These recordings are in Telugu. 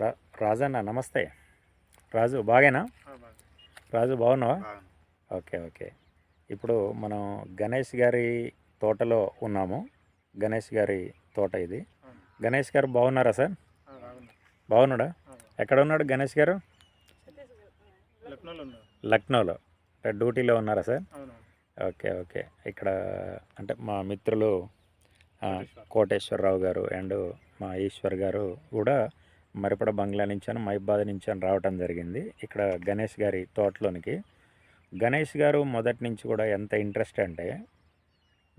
రా రాజన్న నమస్తే. రాజు బాగేనా? రాజు బాగున్నావా? Okay okay. ఇప్పుడు మనం గణేష్ గారి తోటలో ఉన్నాము. గణేష్ గారి తోట ఇది. గణేష్ గారు బాగున్నారా సార్? బాగున్నాడా? ఎక్కడ ఉన్నాడు గణేష్ గారు? లక్నోలో డ్యూటీలో ఉన్నారా సార్? Okay okay. ఇక్కడ అంటే మా మిత్రులు కోటేశ్వరరావు గారు అండ్ మా ఈశ్వర్ గారు కూడా మరిపడ బంగ్లా నుంచి మైబాద్ నుంచి రావటం జరిగింది ఇక్కడ గణేష్ గారి తోటలోనికి. గణేష్ గారు మొదటి నుంచి కూడా ఎంత ఇంట్రెస్ట్ అంటే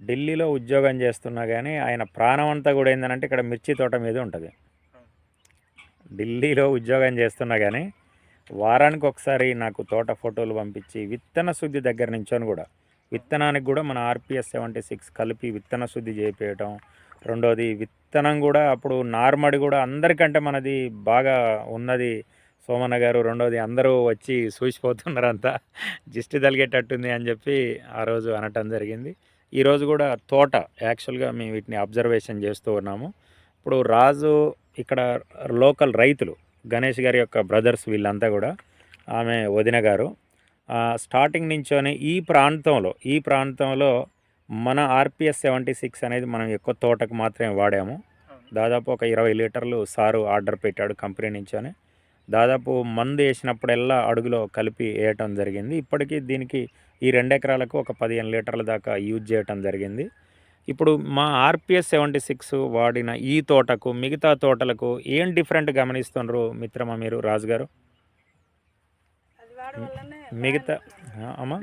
ఢిల్లీలో ఉద్యోగం చేస్తున్నా కానీ ఆయన ప్రాణం అంతా కూడా ఏంటంటే ఇక్కడ మిర్చి తోట మీద ఉంటుంది. ఢిల్లీలో ఉద్యోగం చేస్తున్నా కానీ వారానికి ఒకసారి నాకు తోట ఫోటోలు పంపించి విత్తన శుద్ధి దగ్గర నుంచొని కూడా విత్తనానికి కూడా మన RPS 76 కలిపి విత్తన శుద్ధి చేయించడం. రెండోది విత్తనం కూడా అప్పుడు నార్మడి కూడా అందరికంటే మనది బాగా ఉన్నది సోమన్న గారు. రెండోది అందరూ వచ్చి చూసిపోతున్నారు, అంతా దిష్టి తలిగేటట్టుంది అని చెప్పి ఆ రోజు అనటం జరిగింది. ఈరోజు కూడా తోట యాక్చువల్గా మేము వీటిని అబ్జర్వేషన్ చేస్తూ ఉన్నాము. ఇప్పుడు రాజు ఇక్కడ లోకల్ రైతులు గణేష్ గారి యొక్క బ్రదర్స్ వీళ్ళంతా కూడా, ఆమె వదిన గారు స్టార్టింగ్ నుంచోనే ఈ ప్రాంతంలో మన RPS 76 అనేది మనం ఎక్కువ తోటకు మాత్రమే వాడాము. దాదాపు ఒక 20 లీటర్లు సారు ఆర్డర్ పెట్టాడు కంపెనీ నుంచోనే. దాదాపు మందు వేసినప్పుడల్లా అడుగులో కలిపి వేయటం జరిగింది. ఇప్పటికీ దీనికి ఈ 2 ఎకరాలకు ఒక 15 లీటర్ల దాకా యూజ్ చేయటం జరిగింది. ఇప్పుడు మా RPS 76 వాడిన ఈ తోటకు మిగతా తోటలకు ఏం డిఫరెంట్ గమనిస్తున్నారు మిత్రమా మీరు రాజుగారు? మిగతా అమ్మా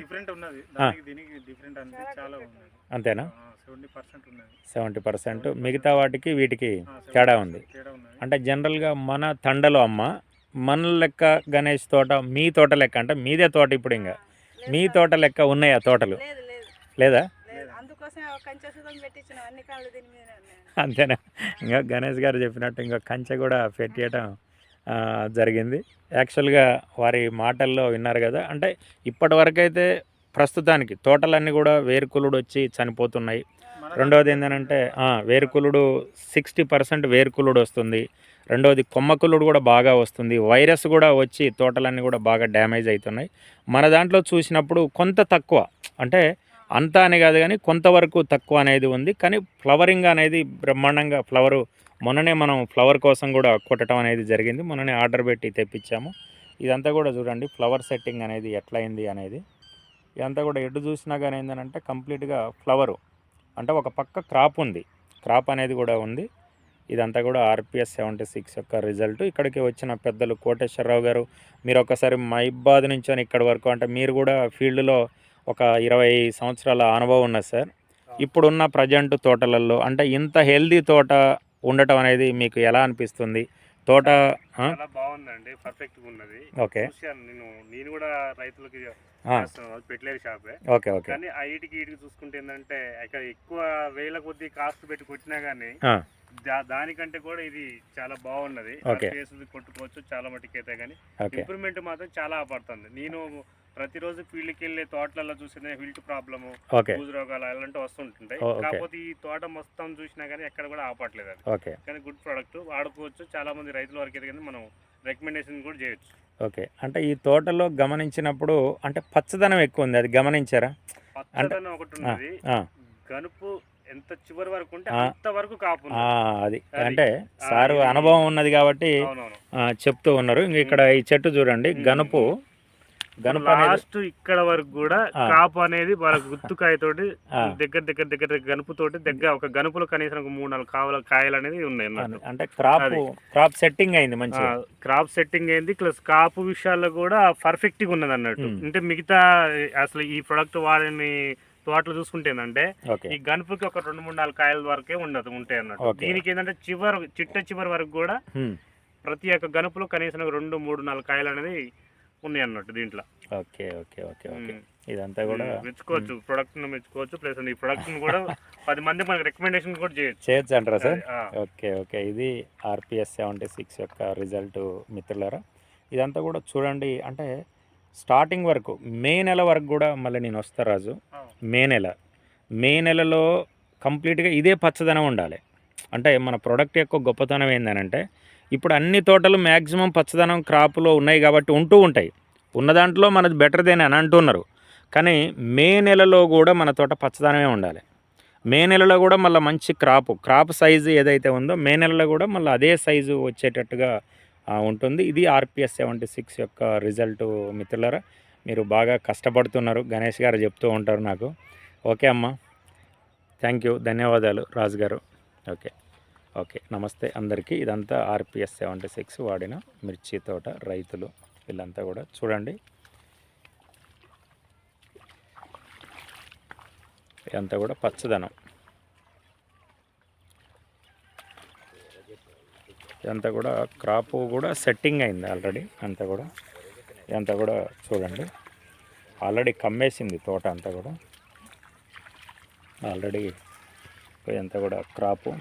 అంతేనా? 70%. మిగతా వాటికి వీటికి తేడా ఉంది. అంటే జనరల్గా మన తండలో మన లెక్క గణేష్ తోట మీ తోట లెక్క అంటే మీదే తోట ఇప్పుడు ఇంకా మీ తోట లెక్క ఉన్నాయా తోటలు? లేదా? అంతేనా? ఇంకా గణేష్ గారు చెప్పినట్టు ఇంకా కంచె కూడా పెట్టేయటం జరిగింది. యాక్చువల్గా వారి మాటల్లో విన్నారు కదా. అంటే ఇప్పటి వరకైతే ప్రస్తుతానికి తోటలన్నీ కూడా వేరుకులుడు వచ్చి చనిపోతున్నాయి. రెండవది ఏంటంటే వేరుకులుడు 60% వేరుకులుడు వస్తుంది. రెండవది కొమ్మకులుడు కూడా బాగా వస్తుంది. వైరస్ కూడా వచ్చి తోటలన్నీ కూడా బాగా డ్యామేజ్ అవుతున్నాయి. మన దాంట్లో చూసినప్పుడు కొంత తక్కువ, అంటే అంతా అని కాదు కానీ కొంతవరకు తక్కువ అనేది ఉంది. కానీ ఫ్లవరింగ్ అనేది బ్రహ్మాండంగా ఫ్లవరు మొన్ననే మనం ఫ్లవర్ కోసం కూడా కొట్టడం అనేది జరిగింది. మొన్ననే ఆర్డర్ పెట్టి తెప్పించాము. ఇదంతా కూడా చూడండి ఫ్లవర్ సెట్టింగ్ అనేది ఎట్లయింది అనేది. ఇదంతా కూడా ఎటు చూసినా కానీ ఏంటంటే కంప్లీట్గా ఫ్లవరు, అంటే ఒక పక్క క్రాప్ ఉంది, క్రాప్ అనేది కూడా ఉంది. ఇదంతా కూడా RPS 76 యొక్క రిజల్ట్. ఇక్కడికి వచ్చిన పెద్దలు కోటేశ్వరరావు గారు, మీరు ఒకసారి మైబాద్ నుంచి ఇక్కడి వరకు అంటే మీరు కూడా ఫీల్డ్లో ఒక 20 సంవత్సరాల అనుభవం ఉన్నది సార్. ఇప్పుడున్న ప్రజెంట్ తోటలలో అంటే ఇంత హెల్దీ తోట ఉండటం అనేది మీకు ఎలా అనిపిస్తుంది? తోట చాలా బాగుందండి, పర్ఫెక్ట్గా ఉన్నది. ఓకే, నేను కూడా రైతులకి పెట్టలేని షాపే. Okay okay. కానీ ఆ ఈటికి చూసుకుంటే ఏంటంటే ఇక్కడ ఎక్కువ వేల కొద్ది కాస్ట్ పెట్టి కొట్టినా కానీ దానికంటే కూడా ఇది చాలా బాగున్నది. కొట్టుకోవచ్చు చాలా మటుకు అయితే, కానీ ఇంప్రూవ్మెంట్ మాత్రం చాలా పడుతుంది. నేను ప్రతిరోజు ఫీల్డ్కి వెళ్ళే తోటలలో చూసిన హీల్ట్ ప్రాబ్లము, బూజు రోగాలు అలాంటివి వస్తుంటాయి. కాకపోతే ఈ తోట మొత్తం చూసినా కానీ ఎక్కడ కూడా ఆపట్లేదు అది. కానీ గుడ్ ప్రోడక్ట్ వాడుకోవచ్చు. చాలా మంది రైతుల వరకు అయితే కానీ మనం రికమెండేషన్ కూడా చేయొచ్చు. ఓకే. అంటే ఈ తోటలో గమనించినప్పుడు అంటే పచ్చదనం ఎక్కువ ఉంది, అది గమనించారా? పచ్చదనం ఒకటి ఉన్నది, గనుపు ఎంత చివరి వరకు ఉంటే అంత వరకు కాపు. అది అంటే సారు అనుభవం ఉన్నది కాబట్టి చెప్తూ ఉన్నారు. ఇక్కడ ఈ చెట్టు చూడండి, గనుపు లాస్ట్ ఇక్కడ వరకు కూడా కాపు అనేది వాళ్ళకి గుత్తుకాయతోటి దగ్గర గనుపుతోటి ఒక గనుపులో కనీసం 3-4 కాయలు అనేది ఉన్నాయి. అంటే క్రాప్ సెట్టింగ్ అయింది, మంచి క్రాప్ సెట్టింగ్ అయింది. ప్లస్ కాపు విషయాల్లో కూడా పర్ఫెక్ట్ గా ఉన్నది అన్నట్టు. అంటే మిగతా అసలు ఈ ప్రొడక్ట్ వాడిని తోటలు చూసుకుంటే ఏంటంటే ఈ గనుపుకి ఒక 2-3-4 కాయల వరకే ఉంటాయి అన్నట్టు. దీనికి ఏంటంటే చివరి వరకు కూడా ప్రతి ఒక్క గనుపులో కనీసం 2-3-4 కాయలు అనేది ఉన్నాయి అన్నట్టు దీంట్లో. Okay okay okay okay. ఇదంతా కూడా మెచ్చుకోవచ్చు, ప్రొడక్ట్ మెచ్చుకోవచ్చు. ప్లస్ ఈ ప్రొడక్ట్ కూడా 10 మంది మనకి రికమెండేషన్ కూడా చేయొచ్చు అంటారా సార్? Okay okay. ఇది RPS 76 యొక్క రిజల్ట్ మిత్రులారా. ఇదంతా కూడా చూడండి, అంటే స్టార్టింగ్ వరకు మే నెల వరకు కూడా మళ్ళీ నేను వస్తా రాజు. మే నెలలో కంప్లీట్గా ఇదే పచ్చదనం ఉండాలి. అంటే మన ప్రోడక్ట్ యొక్క గొప్పతనం ఏంటంటే ఇప్పుడు అన్ని తోటలు మ్యాక్సిమం పచ్చదనం క్రాప్లో ఉన్నాయి కాబట్టి ఉంటూ ఉంటాయి. ఉన్న దాంట్లో మనది బెటర్దేనే అని అంటున్నారు. కానీ మే నెలలో కూడా మన తోట పచ్చదనమే ఉండాలి. మే నెలలో కూడా మళ్ళీ మంచి క్రాప్ సైజు ఏదైతే ఉందో మే నెలలో కూడా మళ్ళీ అదే సైజు వచ్చేటట్టుగా ఉంటుంది. ఇది ఆర్పిఎస్ 76 యొక్క రిజల్ట్ మిత్రులారా. మీరు బాగా కష్టపడుతున్నారు, గణేష్ గారు చెప్తూ ఉంటారు నాకు. ఓకే అమ్మ, థ్యాంక్ యూ, ధన్యవాదాలు రాజు గారు. ఓకే ఓకే, నమస్తే అందరికీ. ఇదంతా ఆర్పిఎస్ 76 వాడిన మిర్చి తోట రైతులు వీళ్ళంతా కూడా చూడండి. ఇదంతా కూడా పచ్చదనం, ఇదంతా కూడా క్రాప్ కూడా సెట్టింగ్ అయింది ఆల్రెడీ. అంతా కూడా ఇదంతా కూడా చూడండి, ఆల్రెడీ కమ్మేసింది తోట అంతా కూడా. ఆల్రెడీ ఇదంతా కూడా క్రాపు,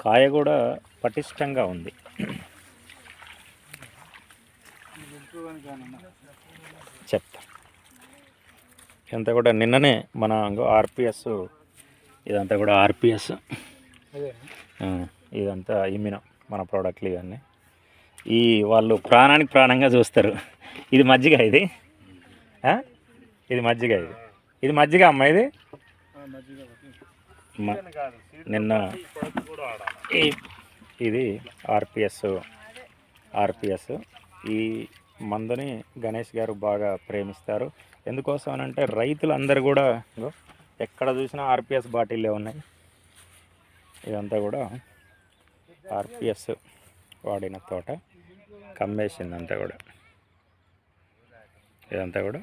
కాయ కూడా పటిష్టంగా ఉంది. చెప్తా, ఇదంతా కూడా నిన్ననే మన ఆర్పిఎస్, ఇదంతా కూడా ఆర్పిఎస్, ఇదంతా ఇమ్మిన మన ప్రోడక్ట్లు ఇవన్నీ. ఈ వాళ్ళు ప్రాణానికి ప్రాణంగా చూస్తారు. ఇది మజ్జిగ, ఇది మజ్జిగ, ఇది మజ్జిగ అమ్మ. ఇది నిన్న ఇది ఆర్పిఎస్ ఈ మందుని గణేష్ గారు బాగా ప్రేమిస్తారు. ఎందుకోసం అని అంటే రైతులందరూ కూడా ఎక్కడ చూసినా ఆర్పిఎస్ బాటిల్లే ఉన్నాయి. ఇదంతా కూడా ఆర్పిఎస్ వాడిన తోట, కమ్మేసింది అంతా కూడా. ఇదంతా కూడా